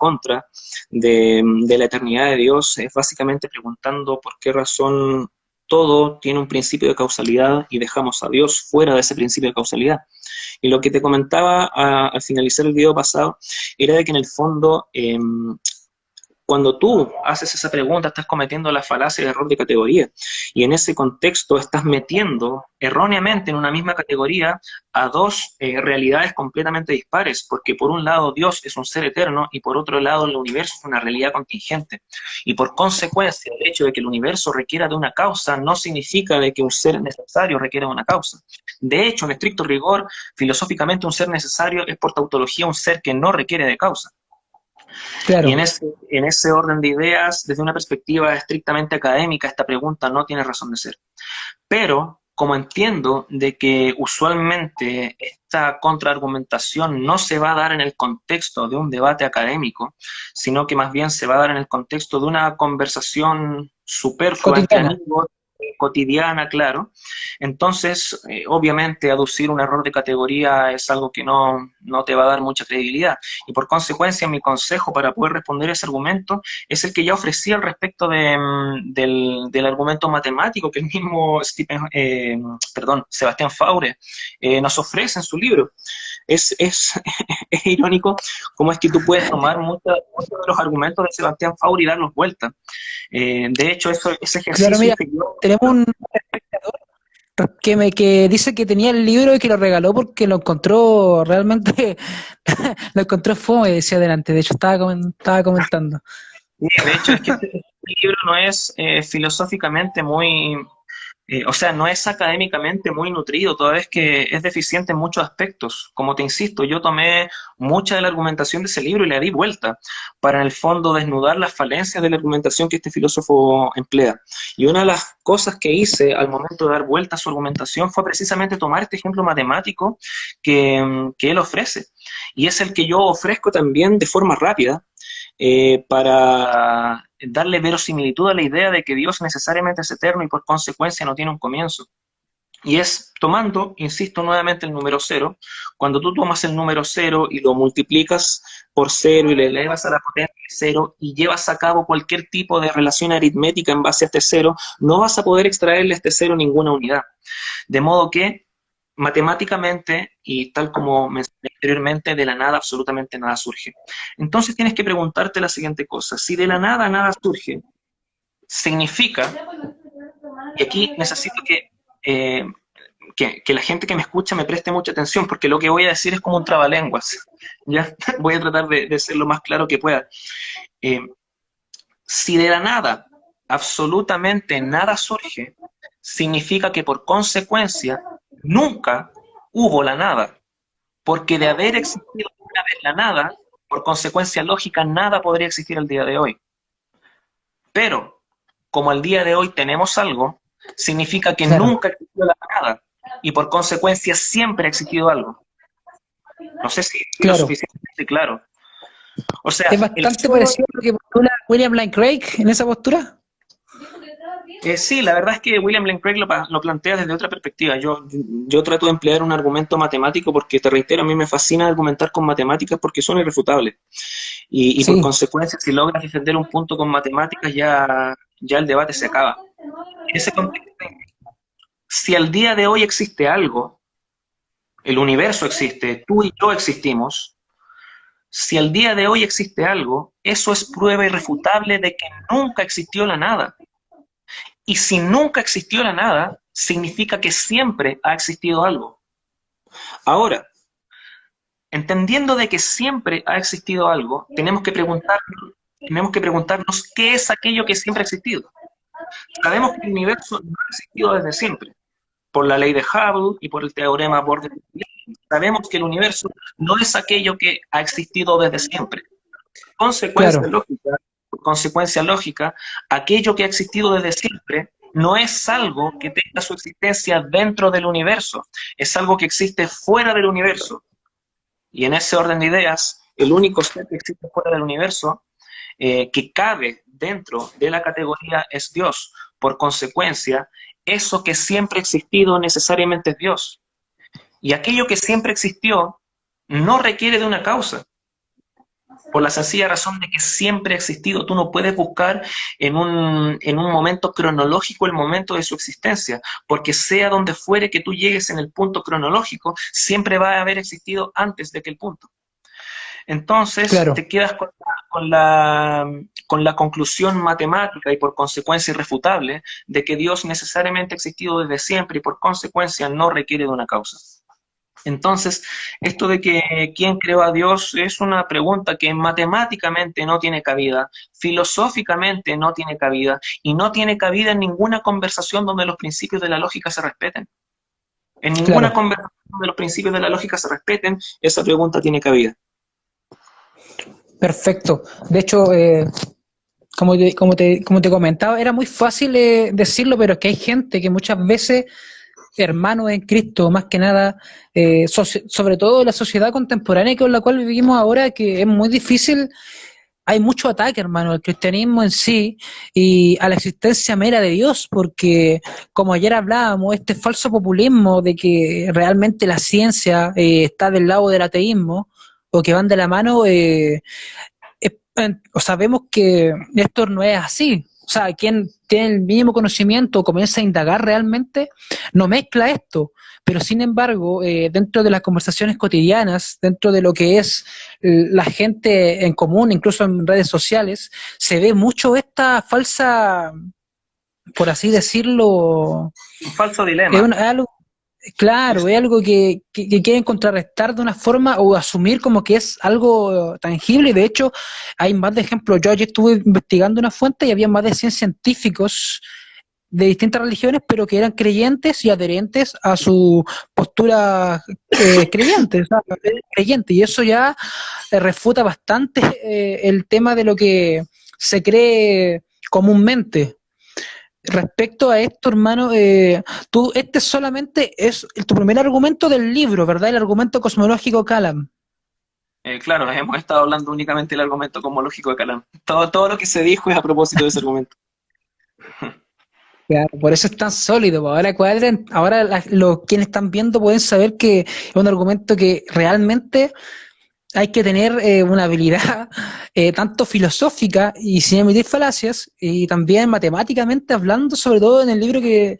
contra de la eternidad de Dios, es básicamente preguntando por qué razón todo tiene un principio de causalidad y dejamos a Dios fuera de ese principio de causalidad. Y lo que te comentaba al finalizar el video pasado era de que en el fondo, cuando tú haces esa pregunta, estás cometiendo la falacia de error de categoría. Y en ese contexto estás metiendo erróneamente en una misma categoría a dos realidades completamente dispares, porque por un lado Dios es un ser eterno y por otro lado el universo es una realidad contingente. Y por consecuencia, el hecho de que el universo requiera de una causa no significa de que un ser necesario requiera de una causa. De hecho, en estricto rigor, filosóficamente un ser necesario es por tautología un ser que no requiere de causa. Y Claro. en ese orden de ideas, desde una perspectiva estrictamente académica, esta pregunta no tiene razón de ser. Pero, como entiendo de que usualmente esta contraargumentación no se va a dar en el contexto de un debate académico, sino que más bien se va a dar en el contexto de una conversación superflua entre Cotidiana. amigos, cotidiana, claro. Entonces, obviamente, aducir un error de categoría es algo que no te va a dar mucha credibilidad. Y por consecuencia, mi consejo para poder responder ese argumento es el que ya ofrecí al respecto del argumento matemático que el mismo Sebastián Faure nos ofrece en su libro. Es irónico cómo es que tú puedes tomar muchos de los argumentos de Sebastián Faure y darlos vuelta. De hecho, ese Claro, ejercicio mira, hice yo. tenemos un que dice que tenía el libro y que lo regaló porque lo encontró realmente, lo encontró fome, decía adelante. De hecho, estaba comentando. Sí, de hecho, es que este libro no es filosóficamente muy, o sea, no es académicamente muy nutrido, toda vez que es deficiente en muchos aspectos. Como te insisto, yo tomé mucha de la argumentación de ese libro y le di vuelta para, en el fondo, desnudar las falencias de la argumentación que este filósofo emplea. Y una de las cosas que hice al momento de dar vuelta a su argumentación fue precisamente tomar este ejemplo matemático que él ofrece. Y es el que yo ofrezco también de forma rápida para darle verosimilitud a la idea de que Dios necesariamente es eterno y por consecuencia no tiene un comienzo. Y es tomando, insisto nuevamente, el número cero. Cuando tú tomas el número cero y lo multiplicas por cero y le elevas a la potencia de cero y llevas a cabo cualquier tipo de relación aritmética en base a este cero, no vas a poder extraerle a este cero ninguna unidad. De modo que, matemáticamente, y tal como mencioné anteriormente, de la nada absolutamente nada surge. Entonces tienes que preguntarte la siguiente cosa. Si de la nada nada surge, significa, y aquí necesito eh, que la gente que me escucha me preste mucha atención, porque lo que voy a decir es como un trabalenguas. ¿Ya? Voy a tratar de ser lo más claro que pueda. Eh, si de la nada absolutamente nada surge, significa que por consecuencia nunca hubo la nada, porque de haber existido una vez la nada, por consecuencia lógica, nada podría existir el día de hoy. Pero, como al día de hoy tenemos algo, significa que Claro, nunca existió la nada, y por consecuencia siempre ha existido algo. No sé si he sido claro. suficientemente claro. O sea, Es el bastante solo. parecido a lo que postula William Lane Craig en esa postura. Sí, la verdad es que William Lane Craig lo plantea desde otra perspectiva. Yo trato de emplear un argumento matemático porque, te reitero, a mí me fascina argumentar con matemáticas porque son irrefutables. Y por Sí, consecuencia, si logras defender un punto con matemáticas, ya el debate se acaba. En ese contexto, si al día de hoy existe algo, el universo existe, tú y yo existimos, si al día de hoy existe algo, eso es prueba irrefutable de que nunca existió la nada. Y si nunca existió la nada, significa que siempre ha existido algo. Ahora, entendiendo de que siempre ha existido algo, tenemos que preguntarnos qué es aquello que siempre ha existido. Sabemos que el universo no ha existido desde siempre, por la ley de Hubble y por el teorema Born. Sabemos que el universo no es aquello que ha existido desde siempre. Consecuencia claro, lógica, por consecuencia lógica, aquello que ha existido desde siempre no es algo que tenga su existencia dentro del universo, es algo que existe fuera del universo. Y en ese orden de ideas, el único ser que existe fuera del universo, que cabe dentro de la categoría, es Dios. Por consecuencia, eso que siempre ha existido necesariamente es Dios. Y aquello que siempre existió no requiere de una causa. por la sencilla razón de que siempre ha existido. Tú no puedes buscar en un momento cronológico el momento de su existencia, porque sea donde fuere que tú llegues en el punto cronológico, siempre va a haber existido antes de aquel punto. Entonces Claro, te quedas con la conclusión matemática y por consecuencia irrefutable de que Dios necesariamente ha existido desde siempre y por consecuencia no requiere de una causa. Entonces, esto de que quién creó a Dios es una pregunta que matemáticamente no tiene cabida, filosóficamente no tiene cabida y no tiene cabida en ninguna conversación donde los principios de la lógica se respeten. En ninguna claro. conversación donde los principios de la lógica se respeten, esa pregunta tiene cabida. Perfecto. De hecho, como te comentaba, era muy fácil decirlo, pero es que hay gente que muchas veces, hermanos en Cristo, más que nada, sobre todo en la sociedad contemporánea con la cual vivimos ahora, que es muy difícil. Hay mucho ataque, hermano, al cristianismo en sí y a la existencia mera de Dios, porque como ayer hablábamos, este falso populismo de que realmente la ciencia está del lado del ateísmo o que van de la mano, sabemos que esto no es así. O sea, quien tiene el mínimo conocimiento o comienza a indagar realmente, no mezcla esto. Pero sin embargo, dentro de las conversaciones cotidianas, dentro de lo que es la gente en común, incluso en redes sociales, se ve mucho esta falsa, por así decirlo, Un falso es dilema. algo. Claro, Es- es algo que quieren contrarrestar de una forma o asumir como que es algo tangible. De hecho, hay más de ejemplos. Yo ayer estuve investigando una fuente y había más de 100 científicos de distintas religiones, pero que eran creyentes y adherentes a su postura creyente, o sea, creyente. Y eso ya refuta bastante el tema de lo que se cree comúnmente. Respecto a esto, hermano, este solamente es tu primer argumento del libro, ¿verdad? El argumento cosmológico Kalam. claro, hemos estado hablando únicamente del argumento cosmológico de Calam. Todo lo que se dijo es a propósito de ese argumento. Claro, por eso es tan sólido. Po. Ahora cuadren, ahora los quienes están viendo pueden saber que es un argumento que realmente hay que tener una habilidad tanto filosófica y sin emitir falacias, y también matemáticamente hablando, sobre todo en el libro que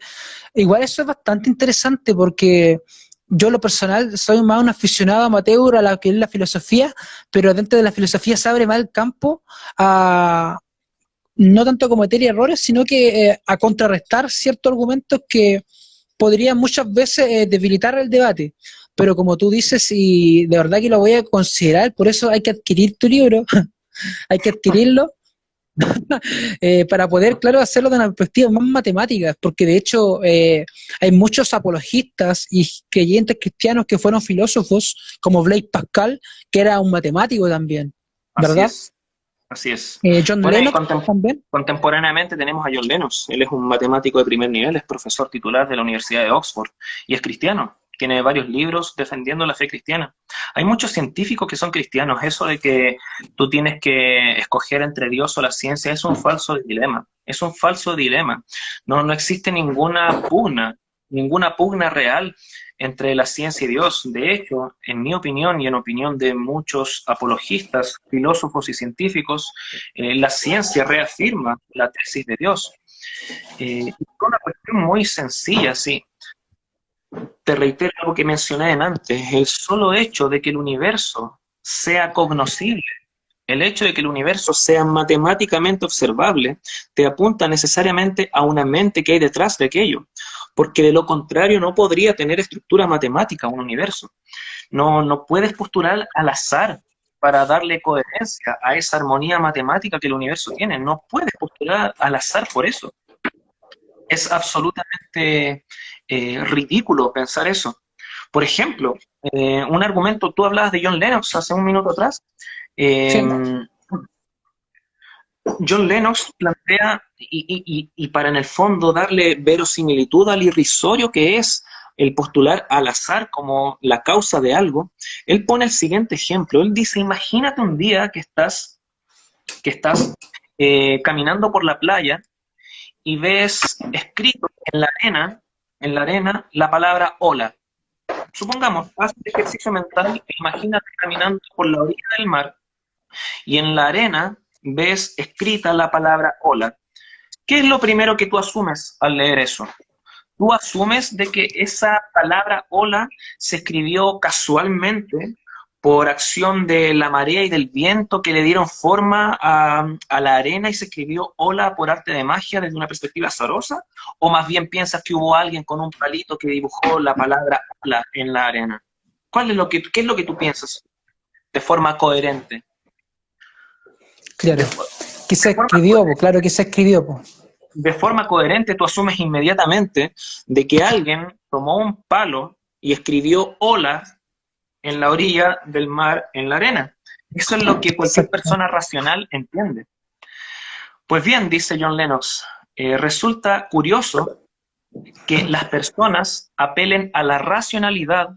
igual eso es bastante interesante porque yo en lo personal soy más un aficionado amateur a lo que es la filosofía, pero dentro de la filosofía se abre más el campo a no tanto a cometer errores, sino que a contrarrestar ciertos argumentos que podrían muchas veces debilitar el debate. Pero como tú dices, y de verdad que lo voy a considerar, por eso hay que adquirir tu libro, hay que adquirirlo para poder, claro, hacerlo de una perspectiva más matemática, porque de hecho hay muchos apologistas y creyentes cristianos que fueron filósofos, como Blaise Pascal, que era un matemático también, Así ¿verdad? es, así es. John Bueno, y Lennox también. contemporáneamente tenemos a John Lennox. Él es un matemático de primer nivel, es profesor titular de la Universidad de Oxford y es cristiano. Tiene varios libros defendiendo la fe cristiana. Hay muchos científicos que son cristianos. Eso de que tú tienes que escoger entre Dios o la ciencia es un falso dilema. Es un falso dilema. No existe ninguna pugna real entre la ciencia y Dios. De hecho, en mi opinión y en opinión de muchos apologistas, filósofos y científicos, la ciencia reafirma la tesis de Dios. Por una cuestión muy sencilla, sí. Te reitero algo que mencioné antes, el solo hecho de que el universo sea cognoscible, el hecho de que el universo sea matemáticamente observable, te apunta necesariamente a una mente que hay detrás de aquello, porque de lo contrario no podría tener estructura matemática un universo. No puedes postular al azar para darle coherencia a esa armonía matemática que el universo tiene. No puedes postular al azar por eso. Es absolutamente ridículo pensar eso. Por ejemplo, un argumento, tú hablabas de John Lennox hace un minuto atrás. Eh, Sí, John Lennox plantea, y para en el fondo darle verosimilitud al irrisorio que es el postular al azar como la causa de algo, él pone el siguiente ejemplo. Él dice, imagínate un día que estás caminando por la playa y ves escrito en la arena, la palabra hola. Supongamos, haz el ejercicio mental e imagínate caminando por la orilla del mar y en la arena ves escrita la palabra hola. ¿Qué es lo primero que tú asumes al leer eso? Tú asumes de que esa palabra hola se escribió casualmente por acción de la marea y del viento que le dieron forma a la arena y se escribió hola por arte de magia desde una perspectiva azarosa, o más bien piensas que hubo alguien con un palito que dibujó la palabra hola en la arena. ¿Qué es lo que tú piensas de forma coherente? Claro. De, ¿Qué de se forma escribió, po? Claro que se escribió, po. de forma coherente tú asumes inmediatamente de que alguien tomó un palo y escribió hola en la orilla del mar, en la arena. Eso es lo que cualquier Exacto. persona racional entiende. Pues bien, dice John Lennox, resulta curioso que las personas apelen a la racionalidad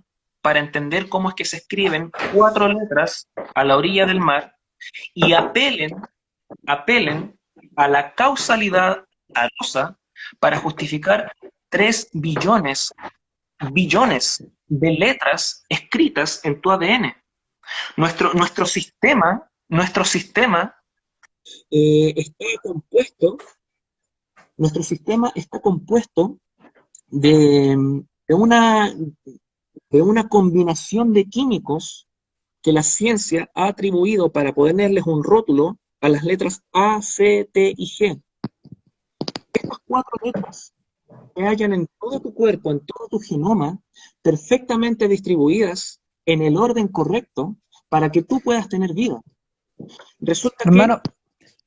para entender cómo es que se escriben 4 letras a la orilla del mar y apelen a la causalidad azarosa para justificar 3 billones de letras escritas en tu ADN. Nuestro sistema está compuesto, nuestro sistema está compuesto de, de, una, de una combinación de químicos que la ciencia ha atribuido para ponerles un rótulo a las letras A, C, T y G. Estas 4 letras se hallan en todo tu cuerpo, en todo tu genoma, perfectamente distribuidas en el orden correcto para que tú puedas tener vida. Resulta que, Hermano,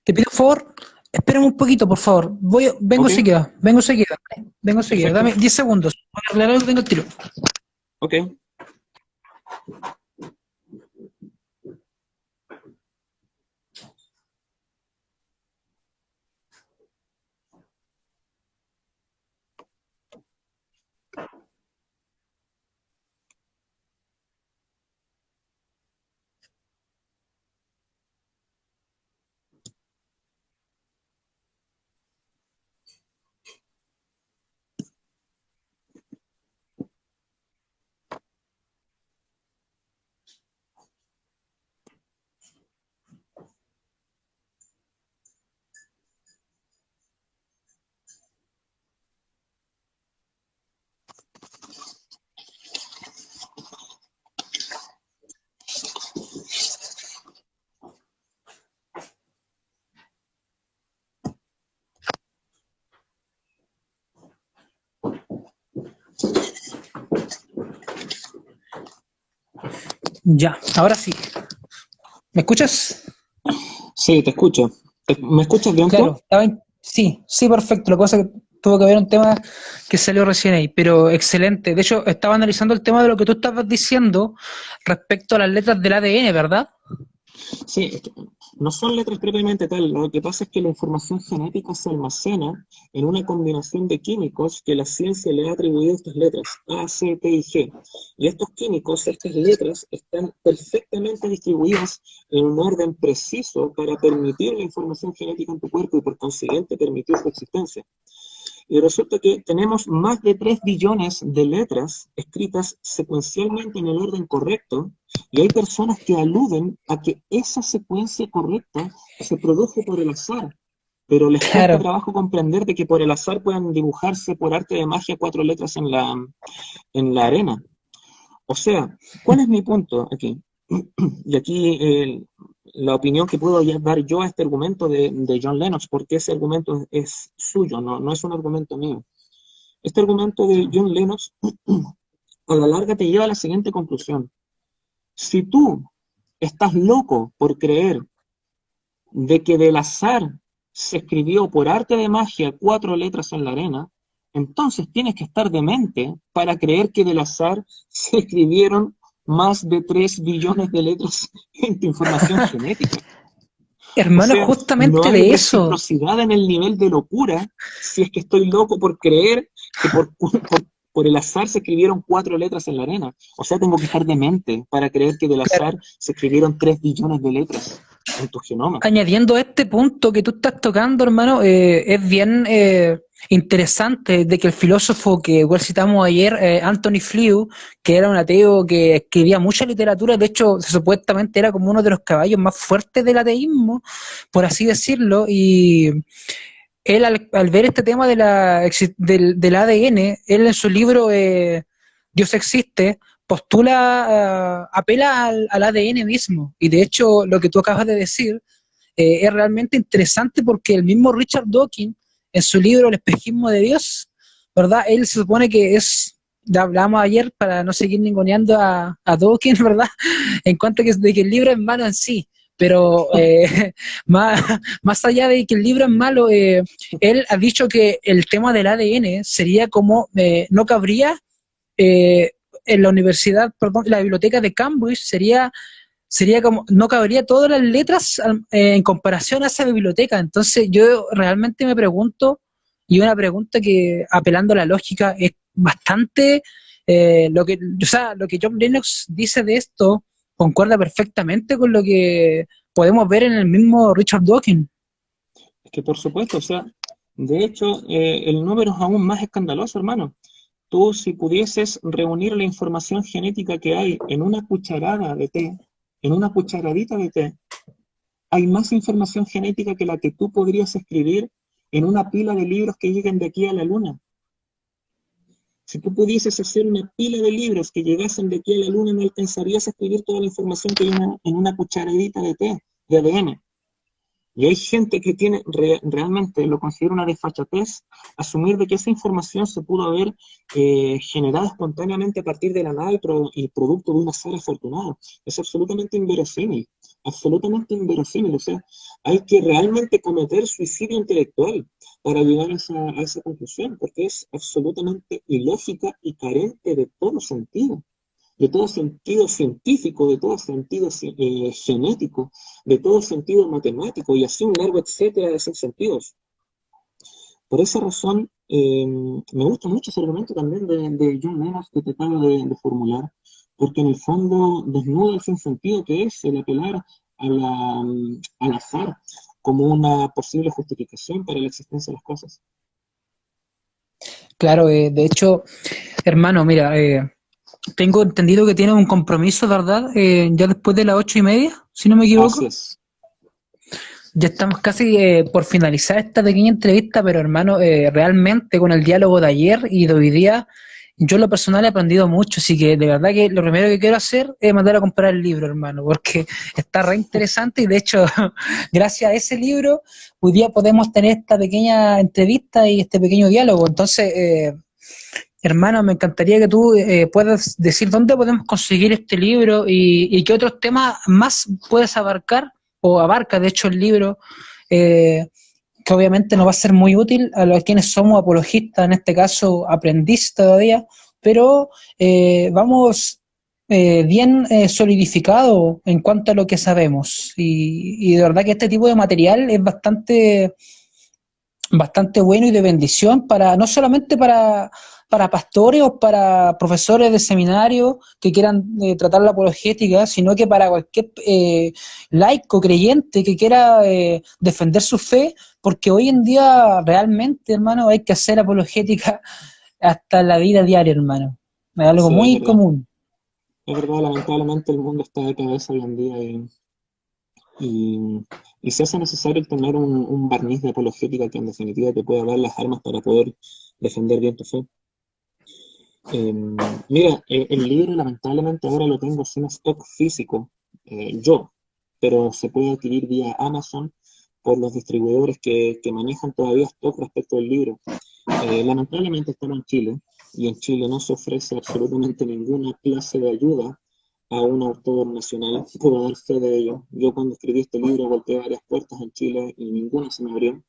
te pido un favor, espérame un poquito, por favor. Vengo ok, seguida, vengo seguida, vengo seguida. perfecto, Dame 10 segundos. Voy a arreglar algo, tengo el tiro. ok. Ya, ahora sí. ¿Me escuchas? Sí, te escucho. ¿Me escuchas bien Claro, tú? sí, sí, perfecto. Lo que pasa es que tuvo que haber un tema que salió recién ahí, pero excelente. De hecho, estaba analizando el tema de lo que tú estabas diciendo respecto a las letras del ADN, ¿verdad? Sí, es que no son letras propiamente tal. Lo que pasa es que la información genética se almacena en una combinación de químicos que la ciencia le ha atribuido a estas letras, A, C, T y G. Y estos químicos, estas letras, están perfectamente distribuidas en un orden preciso para permitir la información genética en tu cuerpo y por consiguiente permitir su existencia. Y resulta que tenemos más de 3 billones de letras escritas secuencialmente en el orden correcto, y hay personas que aluden a que esa secuencia correcta se produjo por el azar, pero les cuesta Claro. trabajo comprender de que por el azar puedan dibujarse por arte de magia 4 letras en la arena. O sea, ¿cuál es mi punto aquí? Y aquí la opinión que puedo dar yo a este argumento de John Lennox, porque ese argumento es suyo, no es un argumento mío. Este argumento de John Lennox a la larga te lleva a la siguiente conclusión. Si tú estás loco por creer de que del azar se escribió por arte de magia 4 letras en la arena, entonces tienes que estar demente para creer que del azar se escribieron más de 3 billones de letras en tu información genética. O Hermano, sea, no justamente hay de eso. reciprocidad en el nivel de locura si es que estoy loco por creer que por por el azar se escribieron 4 letras en la arena. O sea, tengo que estar demente para creer que del azar se escribieron 3 billones de letras en tu genoma. Añadiendo a este punto que tú estás tocando, hermano, es bien interesante de que el filósofo que igual citamos ayer, Anthony Flew, que era un ateo que escribía mucha literatura, de hecho, supuestamente era como uno de los caballos más fuertes del ateísmo, por así decirlo, y él al ver este tema del ADN, él en su libro Dios existe, postula, apela al ADN mismo, y de hecho lo que tú acabas de decir, es realmente interesante porque el mismo Richard Dawkins, en su libro El espejismo de Dios, ¿verdad? Él se supone que es, ya hablamos ayer para no seguir ninguneando a Dawkins, ¿verdad? En cuanto a de que el libro es malo en sí, pero más, más allá de que el libro es malo, él ha dicho que el tema del ADN sería como, no cabría eh, en la universidad, perdón, la biblioteca de Cambridge sería como, no cabría todas las letras en comparación a esa biblioteca. Entonces yo realmente me pregunto, y una pregunta que apelando a la lógica es bastante, lo que John Lennox dice de esto concuerda perfectamente con lo que podemos ver en el mismo Richard Dawkins. Es que por supuesto, o sea, de hecho, el número es aún más escandaloso, hermano. Tú, si pudieses reunir la información genética que hay en una cucharada de té, en una cucharadita de té, hay más información genética que la que tú podrías escribir en una pila de libros que lleguen de aquí a la luna. Si tú pudieses hacer una pila de libros que llegasen de aquí a la luna, no alcanzarías a escribir toda la información que hay en una cucharadita de té, de ADN. Y hay gente que tiene, realmente lo considero una desfachatez, asumir de que esa información se pudo haber generado espontáneamente a partir de la nada y producto de un azar afortunado. Es absolutamente inverosímil, absolutamente inverosímil. O sea, hay que realmente cometer suicidio intelectual para llegar a esa conclusión, porque es absolutamente ilógica y carente de todo sentido científico, de todo sentido genético, de todo sentido matemático y así un largo etcétera de esos sentidos. Por esa razón, me gusta mucho ese argumento también de John Lennox que te acabo de formular, porque en el fondo desnuda el sinsentido que es el apelar al azar como una posible justificación para la existencia de las cosas. Claro, de hecho, hermano, mira, tengo entendido que tiene un compromiso, ¿verdad? Ya después de las 8:30, si no me Así equivoco. es. Ya estamos casi por finalizar esta pequeña entrevista, pero hermano, realmente con el diálogo de ayer y de hoy día, yo en lo personal he aprendido mucho, así que de verdad que lo primero que quiero hacer es mandar a comprar el libro, hermano, porque está re interesante y de hecho, gracias a ese libro, hoy día podemos tener esta pequeña entrevista y este pequeño diálogo. Entonces, hermano, me encantaría que tú puedas decir dónde podemos conseguir este libro y qué otros temas más puedes abarcar, o abarca de hecho el libro, eh, que obviamente nos va a ser muy útil a los quienes somos apologistas, en este caso aprendiz todavía, pero vamos bien solidificado en cuanto a lo que sabemos. Y de verdad que este tipo de material es bastante bueno y de bendición para no solamente para pastores o para profesores de seminario que quieran tratar la apologética, sino que para cualquier laico creyente que quiera defender su fe, porque hoy en día realmente, hermano, hay que hacer apologética hasta en la vida diaria, hermano. Es algo Sí, es muy verdad. común. Es verdad, lamentablemente el mundo está de cabeza hoy en día y, y se hace necesario el tener un barniz de apologética que en definitiva te pueda dar las armas para poder defender bien tu fe. Eh, Mira, el libro lamentablemente ahora lo tengo sin stock físico, yo, pero se puede adquirir vía Amazon por los distribuidores que manejan todavía stock respecto del libro. Lamentablemente estamos en Chile y en Chile no se ofrece absolutamente ninguna clase de ayuda a un autor nacional. Puedo dar fe de ello. Yo cuando escribí este libro golpeé varias puertas en Chile y ninguna se me abrió.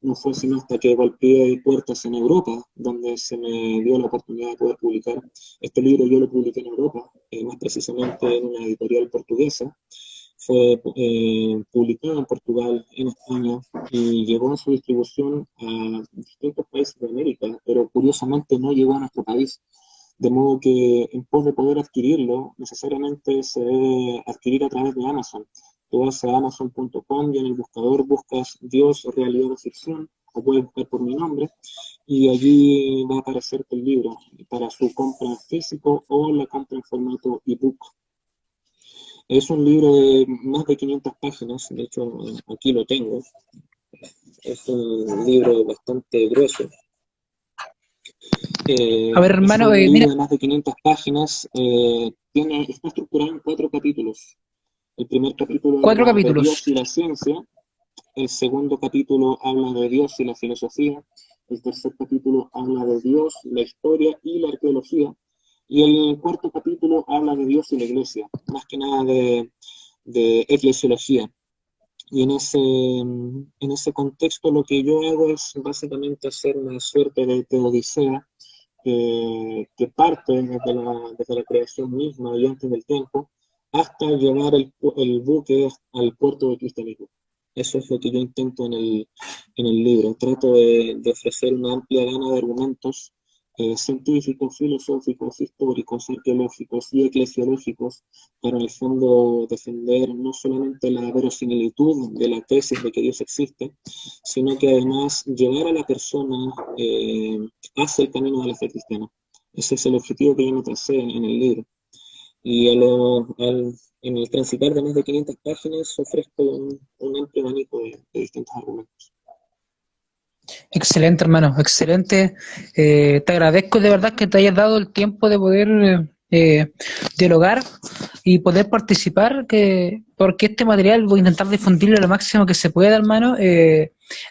No fue sino hasta que golpeé puertas en Europa, donde se me dio la oportunidad de poder publicar. Este libro yo lo publiqué en Europa, más precisamente en una editorial portuguesa, Fue publicado en Portugal, en España, y llegó en su distribución a distintos países de América, pero curiosamente no llegó a nuestro país. De modo que en pos de poder adquirirlo, necesariamente se debe adquirir a través de Amazon. Tú vas a amazon.com y en el buscador buscas Dios, realidad o ficción, o puedes buscar por mi nombre, y allí va a aparecerte el libro para su compra en físico o la compra en formato ebook. Es un libro de más de 500 páginas, de hecho aquí lo tengo. Es un libro bastante grueso. A ver, Es hermano, un mira, libro de más de 500 páginas, está estructurado en 4 capítulos. El primer capítulo cuatro habla de Dios capítulos. y la ciencia, el segundo capítulo habla de Dios y la filosofía, el tercer capítulo habla de Dios, la historia y la arqueología, y el cuarto capítulo habla de Dios y la iglesia, más que nada de eclesiología. Y en ese contexto lo que yo hago es básicamente hacer una suerte de teodicea que parte desde la creación misma y antes del tiempo, hasta llevar el buque al puerto del cristianismo. Eso es lo que yo intento en el libro. Trato de ofrecer una amplia gama de argumentos científicos, filosóficos, históricos, arqueológicos y eclesiológicos para en el fondo defender no solamente la verosimilitud de la tesis de que Dios existe, sino que además llevar a la persona hacia el camino de la fe cristiana. Ese es el objetivo que yo me tracé en el libro. Y en el transitar de más de 500 páginas ofrezco un amplio abanico de distintos argumentos. Excelente, hermano, excelente. Te agradezco de verdad que te hayas dado el tiempo de poder dialogar y poder participar, porque este material voy a intentar difundirlo lo máximo que se pueda, hermano.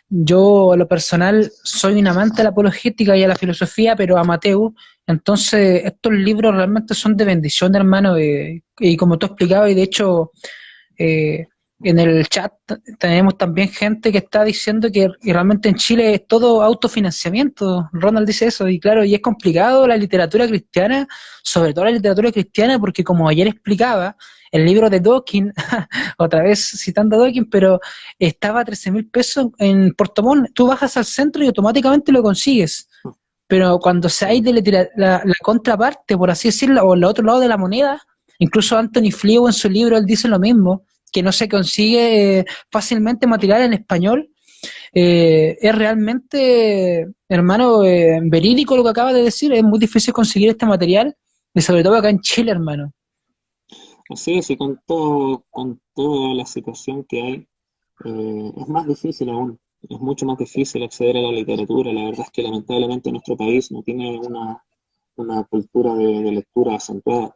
Yo, a lo personal, soy un amante de la apologética y a la filosofía, pero amateur. Entonces, estos libros realmente son de bendición, hermano. Y como tú explicabas, y de hecho, eh, en el chat tenemos también gente que está diciendo que realmente en Chile es todo autofinanciamiento. Ronald dice eso, y claro, y es complicado la literatura cristiana, sobre todo la literatura cristiana, porque como ayer explicaba, el libro de Dawkins, otra vez citando a Dawkins, pero estaba a 13.000 pesos en Portomón. Tú bajas al centro y automáticamente lo consigues. Pero cuando se hay de la contraparte, por así decirlo, o el otro lado de la moneda, incluso Anthony Flew en su libro, él dice lo mismo, que no se consigue fácilmente material en español. Es realmente, hermano, verídico lo que acaba de decir, es muy difícil conseguir este material, y sobre todo acá en Chile, hermano. Así es, y con toda la situación que hay, es más difícil aún, es mucho más difícil acceder a la literatura. La verdad es que lamentablemente nuestro país no tiene una cultura de lectura acentuada,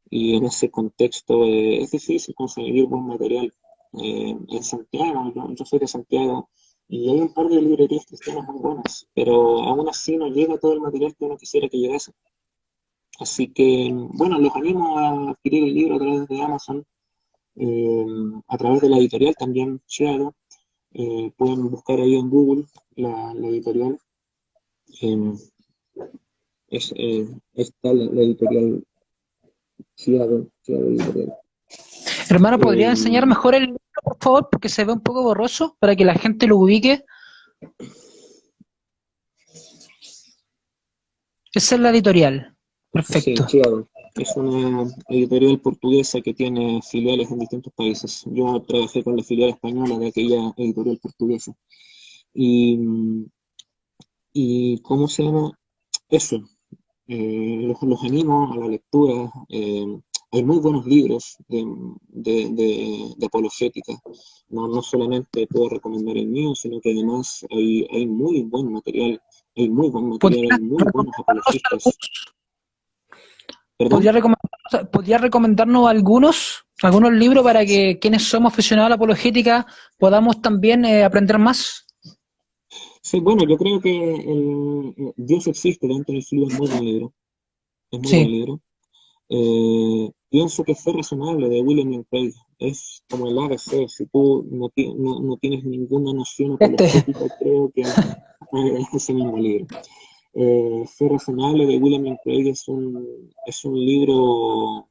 y en ese contexto es difícil conseguir buen material. En Santiago, yo soy de Santiago, y hay un par de librerías cristianas muy buenas, pero aún así no llega todo el material que uno quisiera que llegase. Así que, bueno, los animo a adquirir el libro a través de Amazon, eh, a través de la editorial también, Shadow. Pueden buscar ahí en Google la editorial. Eh, está la editorial Shadow Editorial. Hermano, ¿podría enseñar Eh, mejor el libro, por favor? Porque se ve un poco borroso, para que la gente lo ubique. Esa es la editorial. sí, Perfecto. Shadow. Es una editorial portuguesa que tiene filiales en distintos países. Yo trabajé con la filial española de aquella editorial portuguesa. Y, ¿cómo se llama? Eso, los animo a la lectura. Hay muy buenos libros de apologética. No solamente puedo recomendar el mío, sino que además hay muy buen material. Hay muy buen material, hay ¿Podría muy buenos recomendarnos apologistas. algunos? ¿Perdón? ¿Podría recomendarnos algunos libros para que quienes somos aficionados a la apologética podamos también aprender más? Sí, bueno, yo creo que Dios existe de Anthony Flew es muy buen libro. Es muy buen Sí. libro. Pienso que Fe Razonable de William Lane Craig es como el ABC. Si tú no tienes ninguna noción Este. apologética, creo que es ese mismo libro. Fe Razonable de William Lane Craig es un libro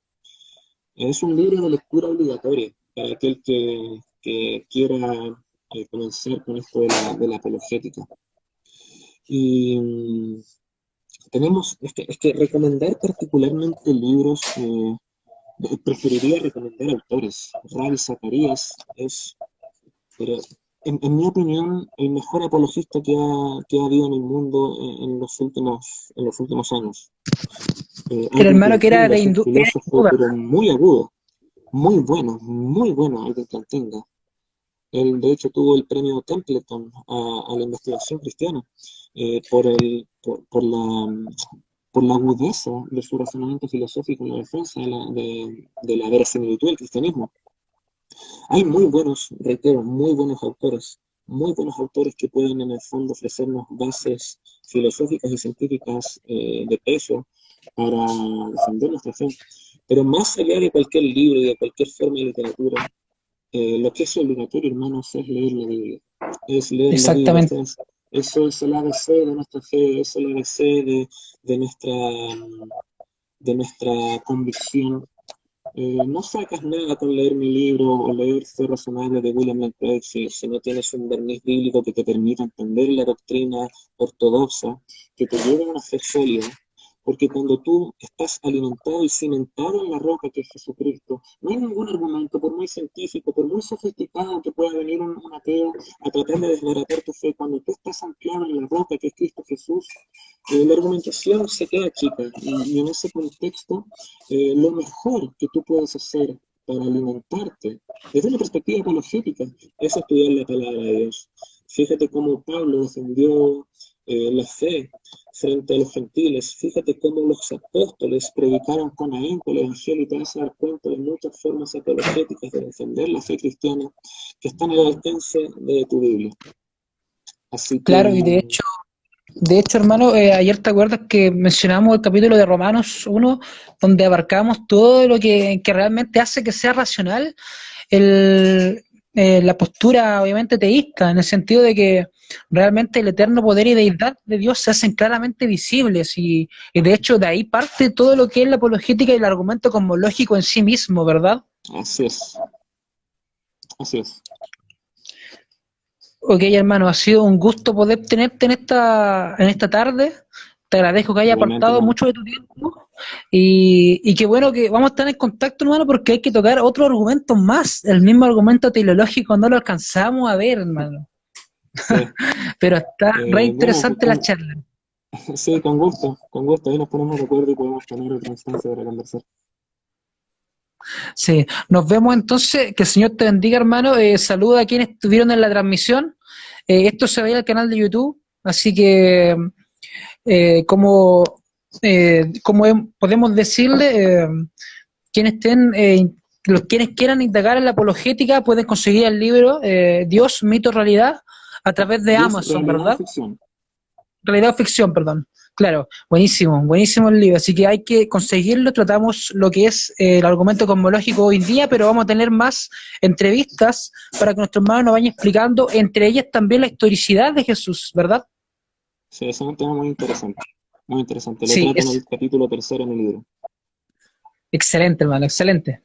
de lectura obligatoria. para aquel que quiera comenzar con esto de la apologética. Y es que recomendar particularmente libros, preferiría recomendar autores. Ravi Zacharias es, pero en mi opinión, el mejor apologista que ha habido en el mundo en los últimos años. El Alguien que hermano que era entienda, de es un era filósofo, hindú, pero muy agudo, muy bueno, alguien que entienda. Él, de hecho, tuvo el premio Templeton a la investigación cristiana por la agudeza de su razonamiento filosófico en la defensa de la verosimilitud del cristianismo. Hay muy buenos, reitero, muy buenos autores que pueden en el fondo ofrecernos bases filosóficas y científicas de peso para defender nuestra fe. Pero más allá de cualquier libro y de cualquier forma de literatura, lo que es obligatorio, hermanos, es leer la Biblia. Es leer la Biblia. exactamente. Eso es el ABC de nuestra fe, eso es el ABC de nuestra, de nuestra convicción. No sacas nada con leer mi libro o leer Fe Razonable de William Lane Craig si no tienes un verniz bíblico que te permita entender la doctrina ortodoxa, que te lleve a una fe sólida. Porque cuando tú estás alimentado y cimentado en la roca que es Jesucristo, no hay ningún argumento, por muy científico, por muy sofisticado que pueda venir un ateo a tratar de desbaratar tu fe. Cuando tú estás anclado en la roca que es Cristo Jesús, la argumentación se queda chica. Y en ese contexto, lo mejor que tú puedes hacer para alimentarte desde una perspectiva apologética es estudiar la palabra de Dios. Fíjate cómo Pablo defendió la fe frente a los gentiles. Fíjate cómo los apóstoles predicaron con ahínco el evangelio y te vas a dar cuenta de muchas formas apologéticas de defender la fe cristiana que están al alcance de tu Biblia. Así Claro, y que de hecho, hermano, ayer te acuerdas que mencionamos el capítulo de Romanos 1, donde abarcamos todo lo que realmente hace que sea racional la postura, obviamente, teísta, en el sentido de que realmente el eterno poder y deidad de Dios se hacen claramente visibles y de hecho de ahí parte todo lo que es la apologética y el argumento cosmológico en sí mismo, ¿verdad? así es, así es. Ok, hermano, ha sido un gusto poder tenerte en esta tarde. Te agradezco que hayas Igualmente, apartado hermano. mucho de tu tiempo y qué bueno que vamos a estar en contacto, hermano, porque hay que tocar otros argumentos más. El mismo argumento teleológico no lo alcanzamos a ver, hermano. Sí. Pero está re Bueno, interesante la charla. sí, con gusto, con gusto. Ahí nos ponemos de acuerdo y podemos tener otra instancia para conversar. Sí, nos vemos entonces. Que el Señor te bendiga, hermano. Saluda a quienes estuvieron en la transmisión. Esto se va a ir al canal de YouTube, así que eh, como, podemos decirle, quienes quieran indagar en la apologética pueden conseguir el libro Dios, mito, realidad a través de Dios, Amazon, realidad o ¿verdad? ficción. Realidad o ficción, perdón. Claro, buenísimo, buenísimo el libro, así que hay que conseguirlo. Tratamos lo que es el argumento cosmológico hoy en día, pero vamos a tener más entrevistas para que nuestros hermanos nos vayan explicando, entre ellas también la historicidad de Jesús, ¿verdad? Sí, es un tema muy interesante. Muy interesante. Lo Sí, trata en el es capítulo tercero en el libro. excelente, hermano, excelente.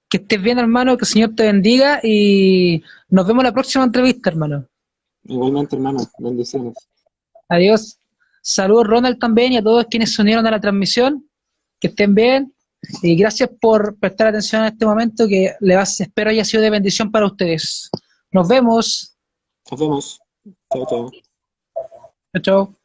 Que estés bien, hermano, que el Señor te bendiga y nos vemos en la próxima entrevista, hermano. Igualmente, hermano, bendiciones. Adiós. Saludos, Ronald, también y a todos quienes se unieron a la transmisión. Que estén bien y gracias por prestar atención en este momento que espero haya sido de bendición para ustedes. Nos vemos. Nos vemos. Chao, chao. Chao, chao.